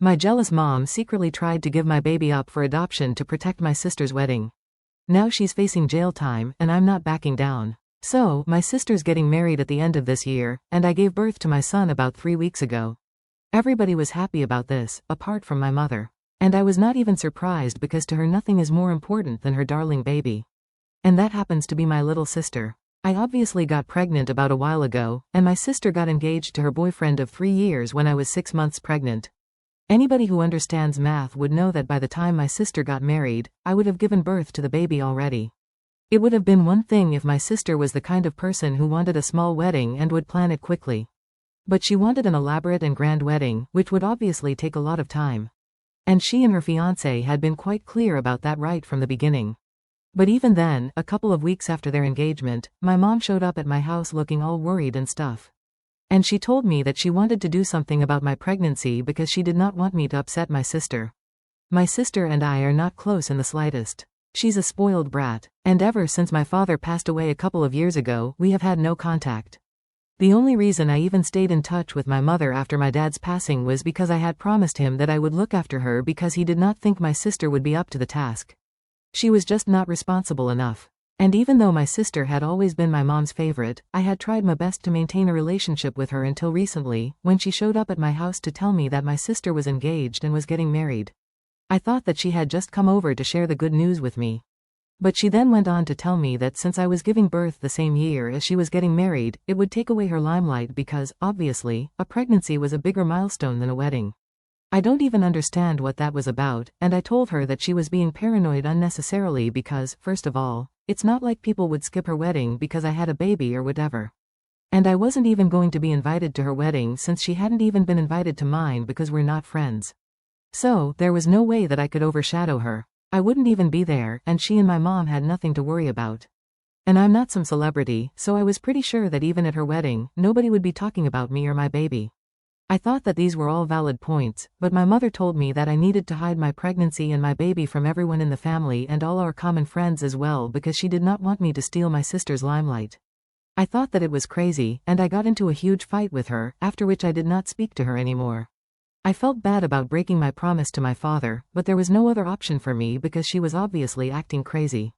My jealous mom secretly tried to give my baby up for adoption to protect my sister's wedding. Now she's facing jail time, and I'm not backing down. So, my sister's getting married at the end of this year, and I gave birth to my son about 3 weeks ago. Everybody was happy about this, apart from my mother. And I was not even surprised because to her nothing is more important than her darling baby. And that happens to be my little sister. I obviously got pregnant about a while ago, and my sister got engaged to her boyfriend of 3 years when I was 6 months pregnant. Anybody who understands math would know that by the time my sister got married, I would have given birth to the baby already. It would have been one thing if my sister was the kind of person who wanted a small wedding and would plan it quickly. But she wanted an elaborate and grand wedding, which would obviously take a lot of time. And she and her fiancé had been quite clear about that right from the beginning. But even then, a couple of weeks after their engagement, my mom showed up at my house looking all worried and stuff. And she told me that she wanted to do something about my pregnancy because she did not want me to upset my sister. My sister and I are not close in the slightest. She's a spoiled brat, and ever since my father passed away a couple of years ago, we have had no contact. The only reason I even stayed in touch with my mother after my dad's passing was because I had promised him that I would look after her because he did not think my sister would be up to the task. She was just not responsible enough. And even though my sister had always been my mom's favorite, I had tried my best to maintain a relationship with her until recently, when she showed up at my house to tell me that my sister was engaged and was getting married. I thought that she had just come over to share the good news with me. But she then went on to tell me that since I was giving birth the same year as she was getting married, it would take away her limelight because, obviously, a pregnancy was a bigger milestone than a wedding. I don't even understand what that was about, and I told her that she was being paranoid unnecessarily because, first of all, it's not like people would skip her wedding because I had a baby or whatever. And I wasn't even going to be invited to her wedding since she hadn't even been invited to mine because we're not friends. So, there was no way that I could overshadow her. I wouldn't even be there, and she and my mom had nothing to worry about. And I'm not some celebrity, so I was pretty sure that even at her wedding, nobody would be talking about me or my baby. I thought that these were all valid points, but my mother told me that I needed to hide my pregnancy and my baby from everyone in the family and all our common friends as well because she did not want me to steal my sister's limelight. I thought that it was crazy, and I got into a huge fight with her, after which I did not speak to her anymore. I felt bad about breaking my promise to my father, but there was no other option for me because she was obviously acting crazy.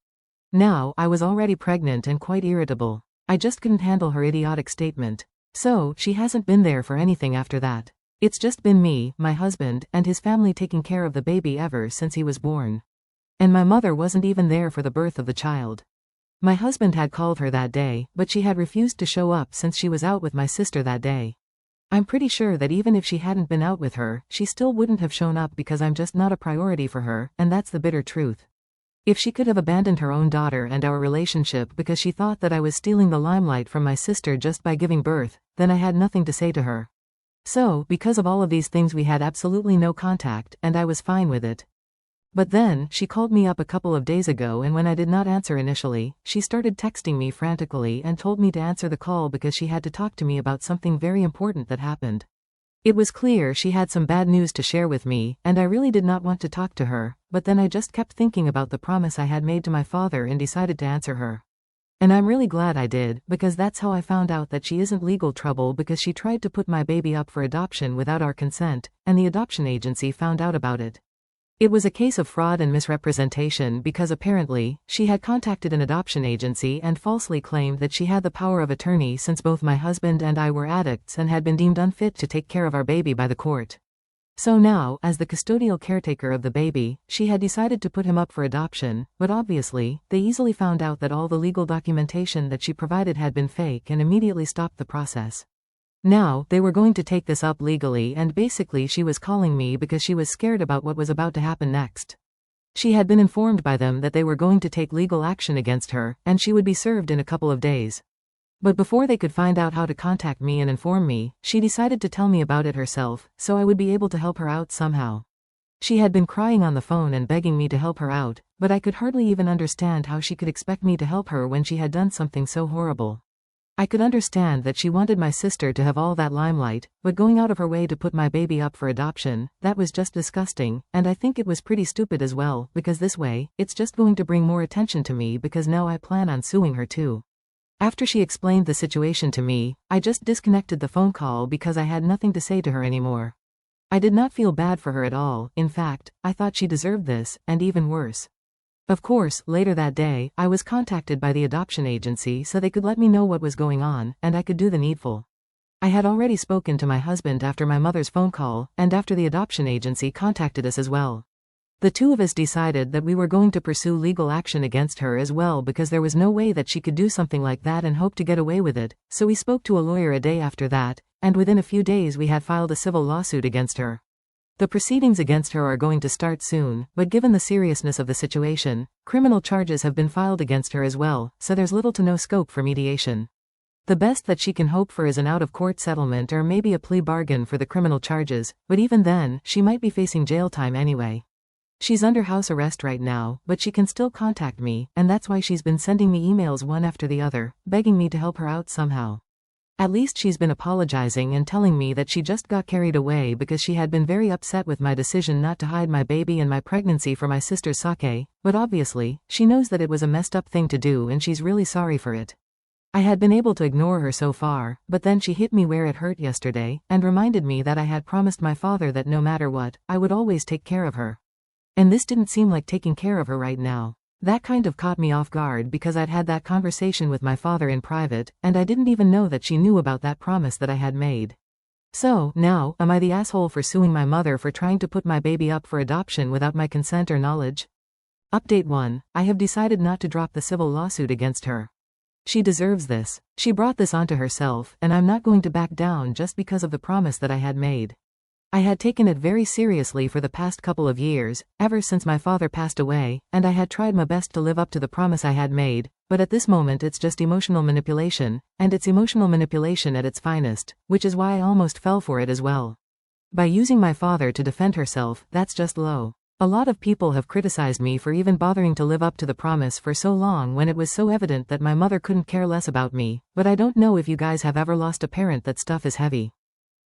Now, I was already pregnant and quite irritable. I just couldn't handle her idiotic statement. So, she hasn't been there for anything after that. It's just been me, my husband, and his family taking care of the baby ever since he was born. And my mother wasn't even there for the birth of the child. My husband had called her that day, but she had refused to show up since she was out with my sister that day. I'm pretty sure that even if she hadn't been out with her, she still wouldn't have shown up because I'm just not a priority for her, and that's the bitter truth. If she could have abandoned her own daughter and our relationship because she thought that I was stealing the limelight from my sister just by giving birth, then I had nothing to say to her. So, because of all of these things we had absolutely no contact, and I was fine with it. But then, she called me up a couple of days ago and when I did not answer initially, she started texting me frantically and told me to answer the call because she had to talk to me about something very important that happened. It was clear she had some bad news to share with me, and I really did not want to talk to her, but then I just kept thinking about the promise I had made to my father and decided to answer her. And I'm really glad I did, because that's how I found out that she isn't legal trouble because she tried to put my baby up for adoption without our consent, and the adoption agency found out about it. It was a case of fraud and misrepresentation because apparently, she had contacted an adoption agency and falsely claimed that she had the power of attorney since both my husband and I were addicts and had been deemed unfit to take care of our baby by the court. So now, as the custodial caretaker of the baby, she had decided to put him up for adoption, but obviously, they easily found out that all the legal documentation that she provided had been fake and immediately stopped the process. Now, they were going to take this up legally and basically she was calling me because she was scared about what was about to happen next. She had been informed by them that they were going to take legal action against her, and she would be served in a couple of days. But before they could find out how to contact me and inform me, she decided to tell me about it herself, so I would be able to help her out somehow. She had been crying on the phone and begging me to help her out, but I could hardly even understand how she could expect me to help her when she had done something so horrible. I could understand that she wanted my sister to have all that limelight, but going out of her way to put my baby up for adoption, that was just disgusting, and I think it was pretty stupid as well, because this way, it's just going to bring more attention to me because now I plan on suing her too. After she explained the situation to me, I just disconnected the phone call because I had nothing to say to her anymore. I did not feel bad for her at all. In fact, I thought she deserved this, and even worse. Of course, later that day, I was contacted by the adoption agency so they could let me know what was going on, and I could do the needful. I had already spoken to my husband after my mother's phone call, and after the adoption agency contacted us as well. The two of us decided that we were going to pursue legal action against her as well because there was no way that she could do something like that and hope to get away with it, so we spoke to a lawyer a day after that, and within a few days we had filed a civil lawsuit against her. The proceedings against her are going to start soon, but given the seriousness of the situation, criminal charges have been filed against her as well, so there's little to no scope for mediation. The best that she can hope for is an out-of-court settlement or maybe a plea bargain for the criminal charges, but even then, she might be facing jail time anyway. She's under house arrest right now, but she can still contact me, and that's why she's been sending me emails one after the other, begging me to help her out somehow. At least she's been apologizing and telling me that she just got carried away because she had been very upset with my decision not to hide my baby and my pregnancy for my sister's sake, but obviously, she knows that it was a messed up thing to do and she's really sorry for it. I had been able to ignore her so far, but then she hit me where it hurt yesterday, and reminded me that I had promised my father that no matter what, I would always take care of her. And this didn't seem like taking care of her right now. That kind of caught me off guard because I'd had that conversation with my father in private, and I didn't even know that she knew about that promise that I had made. So, now, am I the asshole for suing my mother for trying to put my baby up for adoption without my consent or knowledge? Update 1. I have decided not to drop the civil lawsuit against her. She deserves this. She brought this onto herself, and I'm not going to back down just because of the promise that I had made. I had taken it very seriously for the past couple of years, ever since my father passed away, and I had tried my best to live up to the promise I had made, but at this moment it's just emotional manipulation, and it's emotional manipulation at its finest, which is why I almost fell for it as well. By using my father to defend herself, that's just low. A lot of people have criticized me for even bothering to live up to the promise for so long when it was so evident that my mother couldn't care less about me, but I don't know if you guys have ever lost a parent. That stuff is heavy.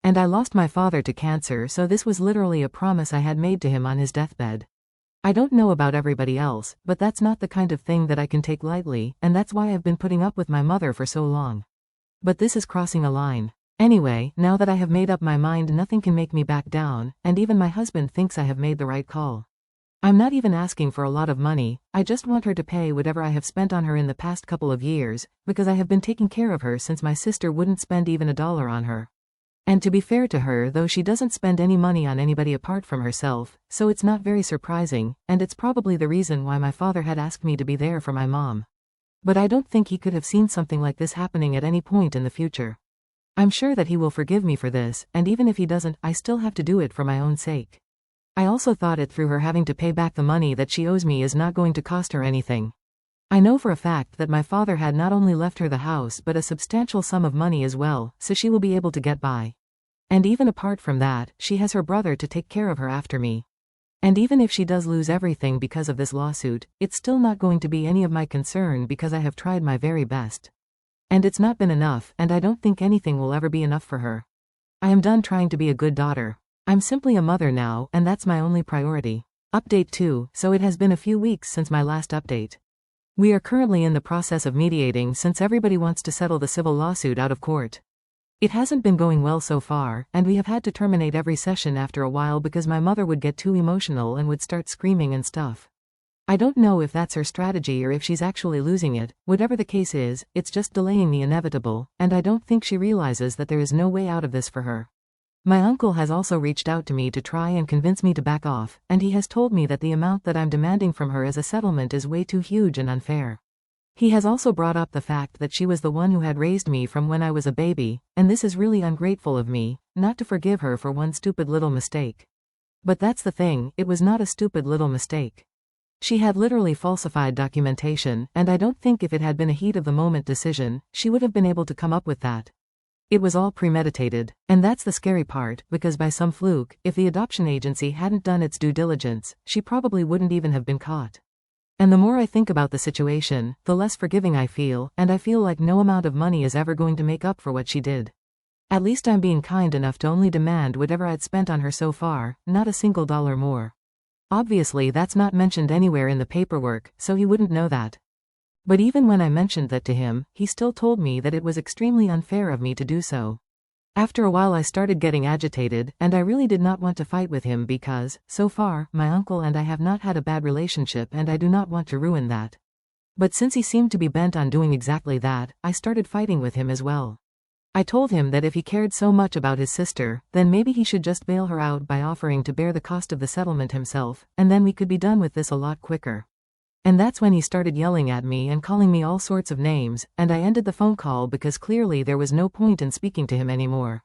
And I lost my father to cancer, so this was literally a promise I had made to him on his deathbed. I don't know about everybody else, but that's not the kind of thing that I can take lightly, and that's why I've been putting up with my mother for so long. But this is crossing a line. Anyway, now that I have made up my mind, nothing can make me back down, and even my husband thinks I have made the right call. I'm not even asking for a lot of money, I just want her to pay whatever I have spent on her in the past couple of years, because I have been taking care of her since my sister wouldn't spend even $1 on her. And to be fair to her, though, she doesn't spend any money on anybody apart from herself, so it's not very surprising, and it's probably the reason why my father had asked me to be there for my mom. But I don't think he could have seen something like this happening at any point in the future. I'm sure that he will forgive me for this, and even if he doesn't, I still have to do it for my own sake. I also thought it through. Her having to pay back the money that she owes me is not going to cost her anything. I know for a fact that my father had not only left her the house but a substantial sum of money as well, so she will be able to get by. And even apart from that, she has her brother to take care of her after me. And even if she does lose everything because of this lawsuit, it's still not going to be any of my concern because I have tried my very best. And it's not been enough, and I don't think anything will ever be enough for her. I am done trying to be a good daughter. I'm simply a mother now, and that's my only priority. Update 2. So it has been a few weeks since my last update. We are currently in the process of mediating since everybody wants to settle the civil lawsuit out of court. It hasn't been going well so far, and we have had to terminate every session after a while because my mother would get too emotional and would start screaming and stuff. I don't know if that's her strategy or if she's actually losing it. Whatever the case is, it's just delaying the inevitable, and I don't think she realizes that there is no way out of this for her. My uncle has also reached out to me to try and convince me to back off, and he has told me that the amount that I'm demanding from her as a settlement is way too huge and unfair. He has also brought up the fact that she was the one who had raised me from when I was a baby, and this is really ungrateful of me, not to forgive her for one stupid little mistake. But that's the thing, it was not a stupid little mistake. She had literally falsified documentation, and I don't think if it had been a heat-of-the-moment decision, she would have been able to come up with that. It was all premeditated, and that's the scary part, because by some fluke, if the adoption agency hadn't done its due diligence, she probably wouldn't even have been caught. And the more I think about the situation, the less forgiving I feel, and I feel like no amount of money is ever going to make up for what she did. At least I'm being kind enough to only demand whatever I'd spent on her so far, not a single dollar more. Obviously that's not mentioned anywhere in the paperwork, so he wouldn't know that. But even when I mentioned that to him, he still told me that it was extremely unfair of me to do so. After a while I started getting agitated, and I really did not want to fight with him because, so far, my uncle and I have not had a bad relationship and I do not want to ruin that. But since he seemed to be bent on doing exactly that, I started fighting with him as well. I told him that if he cared so much about his sister, then maybe he should just bail her out by offering to bear the cost of the settlement himself, and then we could be done with this a lot quicker. And that's when he started yelling at me and calling me all sorts of names, and I ended the phone call because clearly there was no point in speaking to him anymore.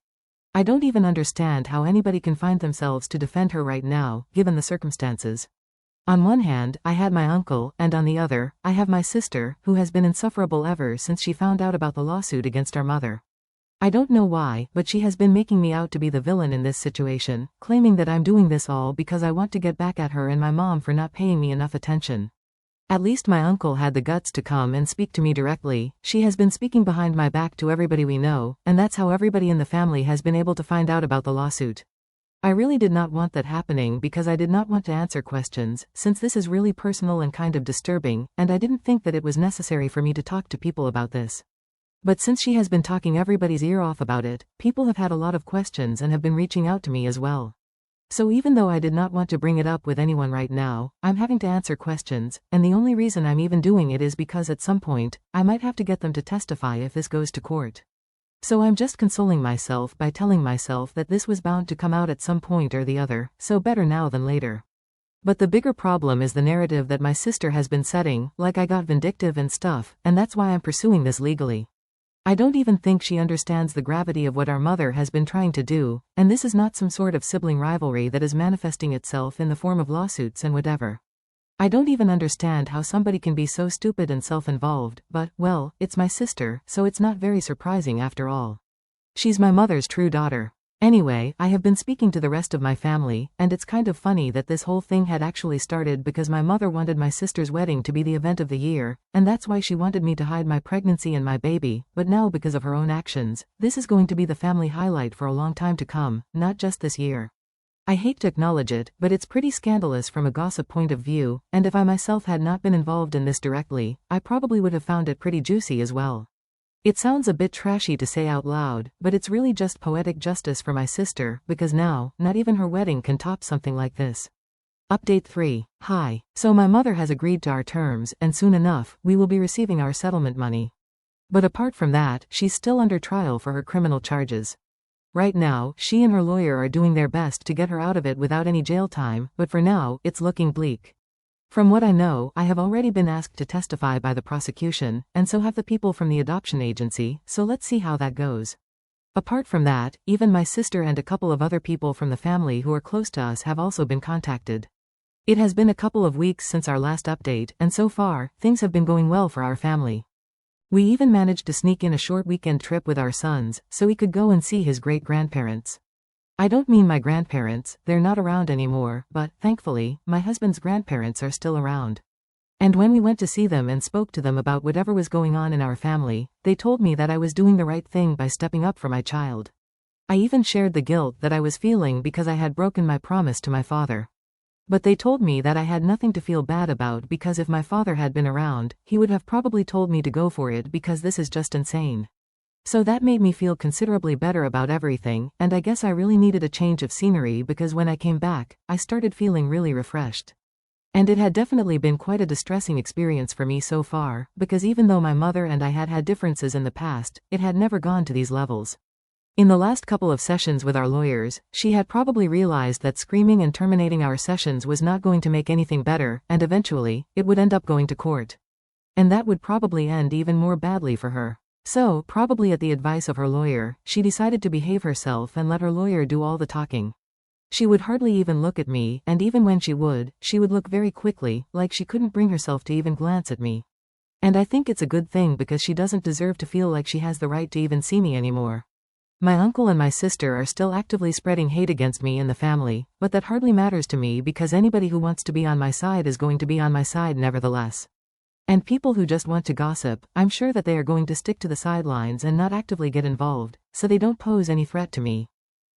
I don't even understand how anybody can find themselves to defend her right now, given the circumstances. On one hand, I had my uncle, and on the other, I have my sister, who has been insufferable ever since she found out about the lawsuit against our mother. I don't know why, but she has been making me out to be the villain in this situation, claiming that I'm doing this all because I want to get back at her and my mom for not paying me enough attention. At least my uncle had the guts to come and speak to me directly. She has been speaking behind my back to everybody we know, and that's how everybody in the family has been able to find out about the lawsuit. I really did not want that happening because I did not want to answer questions, since this is really personal and kind of disturbing, and I didn't think that it was necessary for me to talk to people about this. But since she has been talking everybody's ear off about it, people have had a lot of questions and have been reaching out to me as well. So even though I did not want to bring it up with anyone right now, I'm having to answer questions, and the only reason I'm even doing it is because at some point, I might have to get them to testify if this goes to court. So I'm just consoling myself by telling myself that this was bound to come out at some point or the other, so better now than later. But the bigger problem is the narrative that my sister has been setting, like I got vindictive and stuff, and that's why I'm pursuing this legally. I don't even think she understands the gravity of what our mother has been trying to do, and this is not some sort of sibling rivalry that is manifesting itself in the form of lawsuits and whatever. I don't even understand how somebody can be so stupid and self-involved, but, well, it's my sister, so it's not very surprising after all. She's my mother's true daughter. Anyway, I have been speaking to the rest of my family, and it's kind of funny that this whole thing had actually started because my mother wanted my sister's wedding to be the event of the year, and that's why she wanted me to hide my pregnancy and my baby, but now because of her own actions, this is going to be the family highlight for a long time to come, not just this year. I hate to acknowledge it, but it's pretty scandalous from a gossip point of view, and if I myself had not been involved in this directly, I probably would have found it pretty juicy as well. It sounds a bit trashy to say out loud, but it's really just poetic justice for my sister, because now, not even her wedding can top something like this. Update 3. Hi. So my mother has agreed to our terms, and soon enough, we will be receiving our settlement money. But apart from that, she's still under trial for her criminal charges. Right now, she and her lawyer are doing their best to get her out of it without any jail time, but for now, it's looking bleak. From what I know, I have already been asked to testify by the prosecution, and so have the people from the adoption agency, so let's see how that goes. Apart from that, even my sister and a couple of other people from the family who are close to us have also been contacted. It has been a couple of weeks since our last update, and so far, things have been going well for our family. We even managed to sneak in a short weekend trip with our sons, so he could go and see his great-grandparents. I don't mean my grandparents, they're not around anymore, but, thankfully, my husband's grandparents are still around. And when we went to see them and spoke to them about whatever was going on in our family, they told me that I was doing the right thing by stepping up for my child. I even shared the guilt that I was feeling because I had broken my promise to my father. But they told me that I had nothing to feel bad about because if my father had been around, he would have probably told me to go for it because this is just insane. So that made me feel considerably better about everything, and I guess I really needed a change of scenery because when I came back, I started feeling really refreshed. And it had definitely been quite a distressing experience for me so far, because even though my mother and I had had differences in the past, it had never gone to these levels. In the last couple of sessions with our lawyers, she had probably realized that screaming and terminating our sessions was not going to make anything better, and eventually, it would end up going to court. And that would probably end even more badly for her. So, probably at the advice of her lawyer, she decided to behave herself and let her lawyer do all the talking. She would hardly even look at me, and even when she would look very quickly, like she couldn't bring herself to even glance at me. And I think it's a good thing because she doesn't deserve to feel like she has the right to even see me anymore. My uncle and my sister are still actively spreading hate against me in the family, but that hardly matters to me because anybody who wants to be on my side is going to be on my side nevertheless. And people who just want to gossip, I'm sure that they are going to stick to the sidelines and not actively get involved, so they don't pose any threat to me.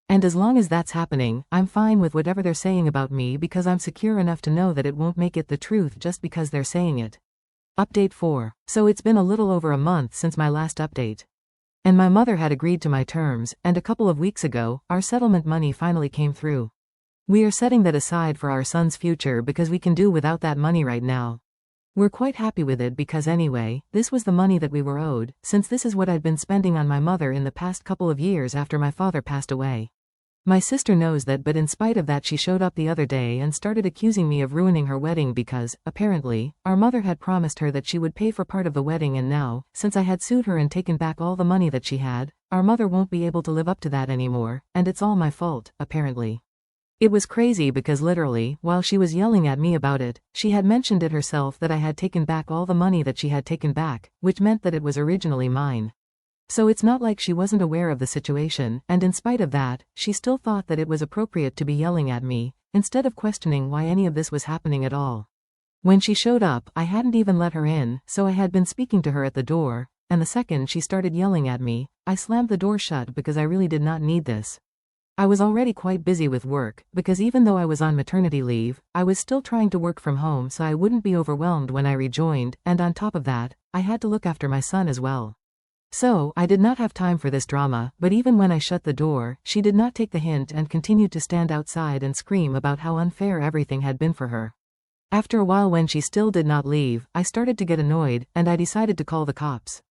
And as long as that's happening, I'm fine with whatever they're saying about me because I'm secure enough to know that it won't make it the truth just because they're saying it. Update 4. So it's been a little over a month since my last update. And my mother had agreed to my terms, and a couple of weeks ago, our settlement money finally came through. We are setting that aside for our son's future because we can do without that money right now. We're quite happy with it because anyway, this was the money that we were owed, since this is what I'd been spending on my mother in the past couple of years after my father passed away. My sister knows that, but in spite of that she showed up the other day and started accusing me of ruining her wedding because, apparently, our mother had promised her that she would pay for part of the wedding, and now, since I had sued her and taken back all the money that she had, our mother won't be able to live up to that anymore, and it's all my fault, apparently. It was crazy because literally, while she was yelling at me about it, she had mentioned it herself that I had taken back all the money that she had taken back, which meant that it was originally mine. So it's not like she wasn't aware of the situation, and in spite of that, she still thought that it was appropriate to be yelling at me, instead of questioning why any of this was happening at all. When she showed up, I hadn't even let her in, so I had been speaking to her at the door, and the second she started yelling at me, I slammed the door shut because I really did not need this. I was already quite busy with work, because even though I was on maternity leave, I was still trying to work from home so I wouldn't be overwhelmed when I rejoined, and on top of that, I had to look after my son as well. So, I did not have time for this drama, but even when I shut the door, she did not take the hint and continued to stand outside and scream about how unfair everything had been for her. After a while, when she still did not leave, I started to get annoyed, and I decided to call the cops.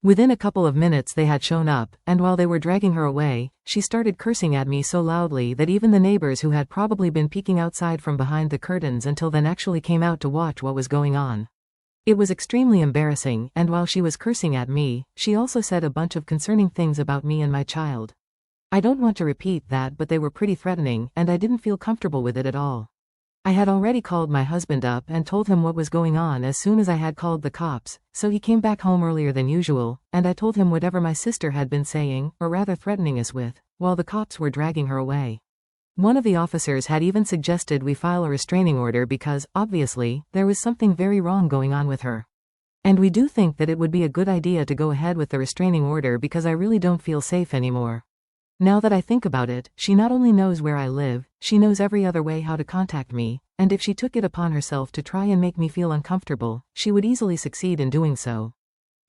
Within a couple of minutes they had shown up, and while they were dragging her away, she started cursing at me so loudly that even the neighbors who had probably been peeking outside from behind the curtains until then actually came out to watch what was going on. It was extremely embarrassing, and while she was cursing at me, she also said a bunch of concerning things about me and my child. I don't want to repeat that, but they were pretty threatening, and I didn't feel comfortable with it at all. I had already called my husband up and told him what was going on as soon as I had called the cops, so he came back home earlier than usual, and I told him whatever my sister had been saying, or rather threatening us with, while the cops were dragging her away. One of the officers had even suggested we file a restraining order because, obviously, there was something very wrong going on with her. And we do think that it would be a good idea to go ahead with the restraining order because I really don't feel safe anymore. Now that I think about it, she not only knows where I live, she knows every other way how to contact me, and if she took it upon herself to try and make me feel uncomfortable, she would easily succeed in doing so.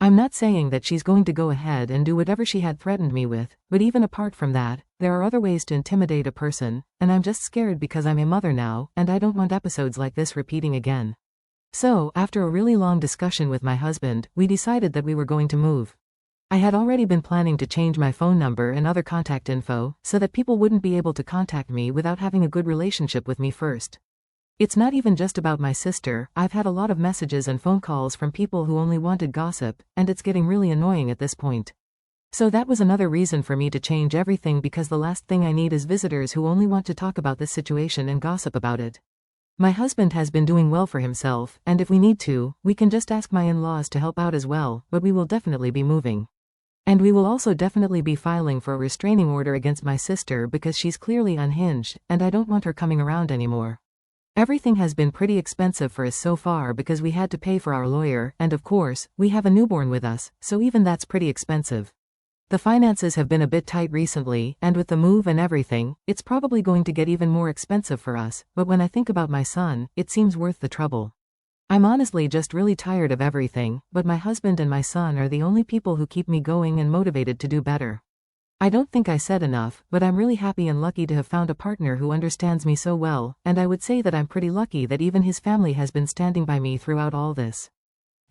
I'm not saying that she's going to go ahead and do whatever she had threatened me with, but even apart from that, there are other ways to intimidate a person, and I'm just scared because I'm a mother now, and I don't want episodes like this repeating again. So, after a really long discussion with my husband, we decided that we were going to move. I had already been planning to change my phone number and other contact info, so that people wouldn't be able to contact me without having a good relationship with me first. It's not even just about my sister, I've had a lot of messages and phone calls from people who only wanted gossip, and it's getting really annoying at this point. So that was another reason for me to change everything, because the last thing I need is visitors who only want to talk about this situation and gossip about it. My husband has been doing well for himself, and if we need to, we can just ask my in-laws to help out as well, but we will definitely be moving. And we will also definitely be filing for a restraining order against my sister because she's clearly unhinged, and I don't want her coming around anymore. Everything has been pretty expensive for us so far because we had to pay for our lawyer, and of course, we have a newborn with us, so even that's pretty expensive. The finances have been a bit tight recently, and with the move and everything, it's probably going to get even more expensive for us, but when I think about my son, it seems worth the trouble. I'm honestly just really tired of everything, but my husband and my son are the only people who keep me going and motivated to do better. I don't think I said enough, but I'm really happy and lucky to have found a partner who understands me so well, and I would say that I'm pretty lucky that even his family has been standing by me throughout all this.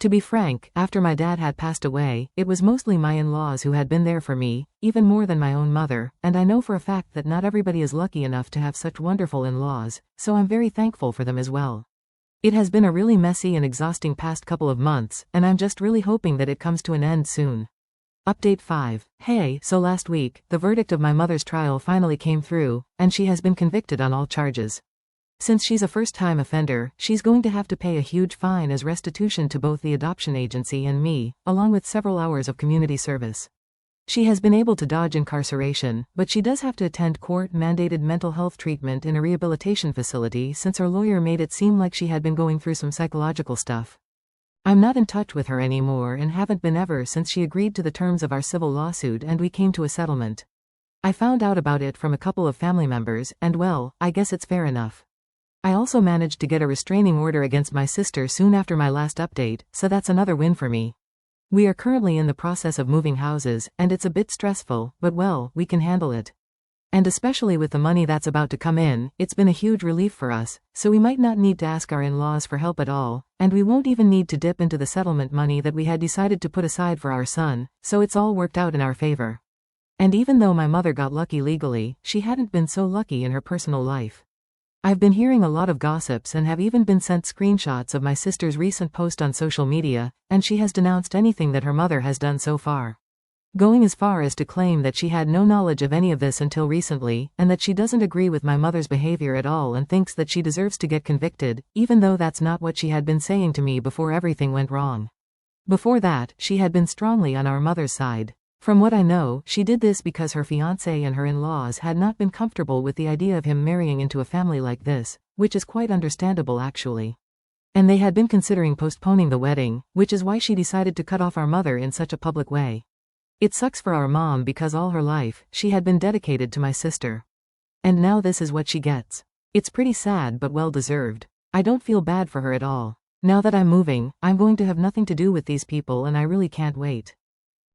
To be frank, after my dad had passed away, it was mostly my in-laws who had been there for me, even more than my own mother, and I know for a fact that not everybody is lucky enough to have such wonderful in-laws, so I'm very thankful for them as well. It has been a really messy and exhausting past couple of months, and I'm just really hoping that it comes to an end soon. Update 5. Hey, so last week, the verdict of my mother's trial finally came through, and she has been convicted on all charges. Since she's a first-time offender, she's going to have to pay a huge fine as restitution to both the adoption agency and me, along with several hours of community service. She has been able to dodge incarceration, but she does have to attend court-mandated mental health treatment in a rehabilitation facility since her lawyer made it seem like she had been going through some psychological stuff. I'm not in touch with her anymore and haven't been ever since she agreed to the terms of our civil lawsuit and we came to a settlement. I found out about it from a couple of family members, and well, I guess it's fair enough. I also managed to get a restraining order against my sister soon after my last update, so that's another win for me. We are currently in the process of moving houses, and it's a bit stressful, but well, we can handle it. And especially with the money that's about to come in, it's been a huge relief for us, so we might not need to ask our in-laws for help at all, and we won't even need to dip into the settlement money that we had decided to put aside for our son, so it's all worked out in our favor. And even though my mother got lucky legally, she hadn't been so lucky in her personal life. I've been hearing a lot of gossips and have even been sent screenshots of my sister's recent post on social media, and she has denounced anything that her mother has done so far. Going as far as to claim that she had no knowledge of any of this until recently, and that she doesn't agree with my mother's behavior at all and thinks that she deserves to get convicted, even though that's not what she had been saying to me before everything went wrong. Before that, she had been strongly on our mother's side. From what I know, she did this because her fiancé and her in-laws had not been comfortable with the idea of him marrying into a family like this, which is quite understandable actually. And they had been considering postponing the wedding, which is why she decided to cut off our mother in such a public way. It sucks for our mom because all her life, she had been dedicated to my sister. And now this is what she gets. It's pretty sad but well deserved. I don't feel bad for her at all. Now that I'm moving, I'm going to have nothing to do with these people and I really can't wait.